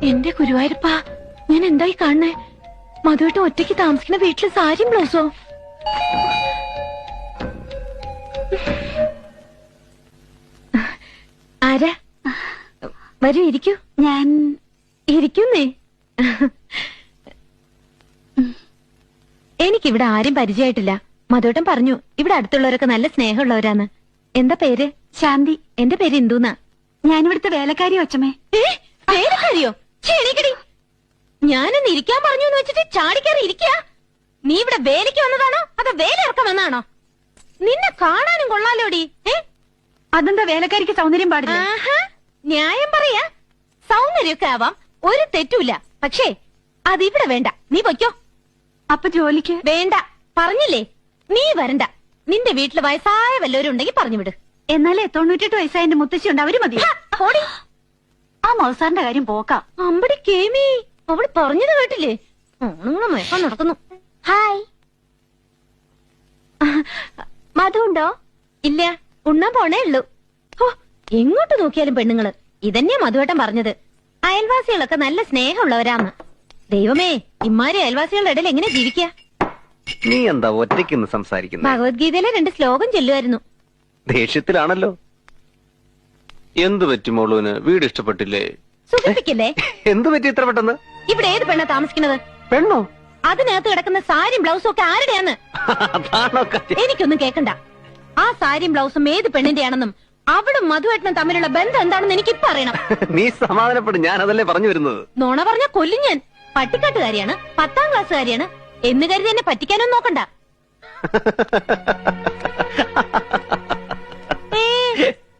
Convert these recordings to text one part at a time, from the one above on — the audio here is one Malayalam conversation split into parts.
എന്റെ ഗുരുവായൂരപ്പ, ഞാൻ എന്തായി കാണണേ? മധുവേട്ടൻ ഒറ്റയ്ക്ക് താമസിക്കുന്ന വീട്ടില് സാരിയും ബ്ലൗസോ? ആരാ? വരൂ, ഇരിക്കൂ. ഞാൻ ഇരിക്കുന്നേ. എനിക്കിവിടെ ആരും പരിചയമായിട്ടില്ല. മധുവേട്ടൻ പറഞ്ഞു ഇവിടെ അടുത്തുള്ളവരൊക്കെ നല്ല സ്നേഹമുള്ളവരാന്ന്. എന്താ പേര്? ശാന്തി. എന്റെ പേര് ഇന്ദുന്നാ. ഞാനിവിടുത്തെ വേലക്കാരി അച്ഛമ്മേ. വേലക്കാരിയോ? ക്ഷണിക്കടി. ഞാനൊന്ന് ഇരിക്കാൻ പറഞ്ഞു എന്ന് വെച്ചിട്ട് ചാടിക്കയറി ഇരിക്കാ? നീ ഇവിടെ വേലയ്ക്ക് വന്നതാണോ അതോ വേല ഇറക്കാൻ വന്നതാണോ? നിന്നെ കാണാനും കൊള്ളാലോടി. അതെന്താ വേലക്കാരിക്ക് സൗന്ദര്യം പാടില്ല? ന്യായം പറയാ. സൗന്ദര്യമൊക്കെ ആവാം, ഒരു തെറ്റുമില്ല. പക്ഷേ അതിവിടെ വേണ്ട. നീ പൊയ്ക്കോ. അപ്പൊ ജോലിക്ക്? വേണ്ട, പറഞ്ഞില്ലേ. നീ വരണ്ട. നിന്റെ വീട്ടില് വയസ്സായ വല്ലവരും ഉണ്ടെങ്കിൽ പറഞ്ഞു വിട്. എന്നാലേ 98 വയസ്സായ എന്റെ മുത്തശ്ശി ഉണ്ട്, അവര് മതി. ആ മൗസാറിന്റെ കാര്യം പോക്കാം. അമ്പടി കേമി, അവള് പറഞ്ഞത് കേട്ടില്ലേ? ഓണങ്ങളെ മയക്കാൻ നടക്കുന്നു. ഹായ്, മധു ഉണ്ടോ? ഇല്ല, ഉണ്ണാൻ പോണേ ഉള്ളൂ. ഓ, എങ്ങോട്ട് നോക്കിയാലും പെണ്ണുങ്ങള്. ഇതന്നെയാ മധുവേട്ടൻ പറഞ്ഞത്. അയൽവാസികളൊക്കെ നല്ല സ്നേഹമുള്ളവരാന്ന്. ദൈവമേ, ഇമ്മാരി അയൽവാസികളുടെ ഇടയിൽ എങ്ങനെ ജീവിക്കുക? നീ എന്താ ഒറ്റയ്ക്ക് സംസാരിക്കുന്നത്? ഭഗവത്ഗീതയിലെ 2 ശ്ലോകം ചൊല്ലുമായിരുന്നു. ദേഷ്യത്തിലാണല്ലോ. എന്തു പറ്റി മോളുവിന്? വീട് ഇഷ്ടപ്പെട്ടില്ലേ? സുഖിപ്പിക്കില്ലേ? എന്തു പറ്റി ഇത്ര പെട്ടെന്ന്? ഇവിടെ ഏത് പെണ്ണാ താമസിക്കുന്നത്? പെണ്ണോ? അതിനകത്ത് കിടക്കുന്ന സാരിയും ബ്ലൗസും ഒക്കെ ആരുടെയാന്ന്? എനിക്കൊന്നും കേക്കണ്ട. ആ സാരിയും ബ്ലൗസും ഏത് പെണ്ണിന്റെയാണെന്നും അവളും മധുവേട്ടനും തമ്മിലുള്ള ബന്ധം എന്താണെന്ന് എനിക്കിപ്പോ അറിയണം. നീ സമാധാനപ്പെടും, ഞാൻ അതല്ലേ പറഞ്ഞു വരുന്നത്. നോണ പറഞ്ഞ കൊല്ലും ഞാൻ. പട്ടിക്കാട്ടുകാരിയാണ്, 10ാം ക്ലാസ്സുകാരിയാണ് എന്ന് കരുതി എന്നെ പറ്റിക്കാനൊന്നും നോക്കണ്ട.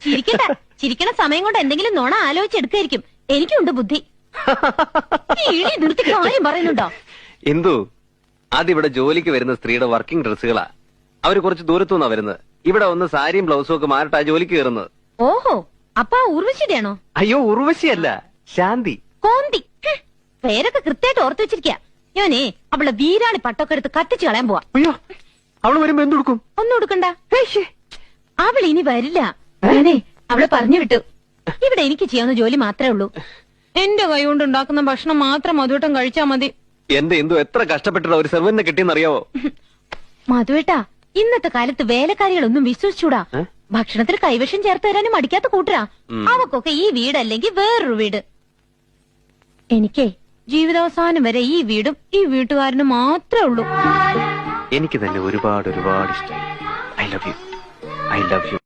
ചിരിക്കണ്ട. ചിരിക്കണ സമയം കൊണ്ട് എന്തെങ്കിലും നോണ ആലോചിച്ചെടുക്കായിരിക്കും. എനിക്കുണ്ട് ബുദ്ധി. ഇളി നിർത്തി കാര്യം പറയുന്നുണ്ടോ? എന്തു? അതിവിടെ ജോലിക്ക് വരുന്ന സ്ത്രീയുടെ വർക്കിംഗ് ഡ്രസ്സുകളാ. അവര് കുറച്ച് ദൂരത്തുനിന്നാ വരുന്നത്. ഇവിടെ വന്ന് സാരിയും ബ്ലൗസും ഒക്കെ മാറിട്ടാ ജോലിക്ക് കയറുന്നത്. ഓഹോ, അപ്പൊ ഉർവശിയുടെയാണോ? അയ്യോ, ഉർവശിയല്ല, ശാന്തി. കോന്തി. പേരൊക്കെ കൃത്യമായിട്ട് ഓർത്തു വെച്ചിരിക്കാ. ഞാനേ അവളെ വീരാളി പട്ടൊക്കെ എടുത്ത് കത്തിച്ചു കളയാൻ പോവാ. അയ്യോ, അവള് വരുമ്പോ എന്തെടുക്കും? ഒന്നും കൊടുക്കണ്ട. അവൾ ഇനി വരില്ല. ഞാനേ അവളെ പറഞ്ഞു വിട്ടു. ഇവിടെ എനിക്ക് ചെയ്യാവുന്ന ജോലി മാത്രമേ ഉള്ളൂ. എന്റെ കൈ കൊണ്ട് ഉണ്ടാക്കുന്ന ഭക്ഷണം മാത്രം മധുവേട്ടൻ കഴിച്ചാ മതി. എന്റെ എന്തോ എത്ര കഷ്ടപ്പെട്ടിട്ട് ഒരു സെർവന്റിനെ കിട്ടിയെന്നറിയാവോ? മധുവേട്ടാ, ഇന്നത്തെ കാലത്ത് വേലക്കാരികളൊന്നും വിശ്വസിച്ചൂടാ. ഭക്ഷണത്തിൽ കൈവശം ചേർത്ത് തരാനും മടിക്കാത്ത കൂട്ടരാ. അവക്കൊക്കെ ഈ വീടല്ലെങ്കിൽ വേറൊരു വീട്. എനിക്കേ ജീവിതാവസാനം വരെ ഈ വീടും ഈ വീട്ടുകാരനും മാത്രമേ ഉള്ളൂ. എനിക്ക് തന്നെ ഒരുപാട് ഒരുപാട് ഇഷ്ടം. I love you.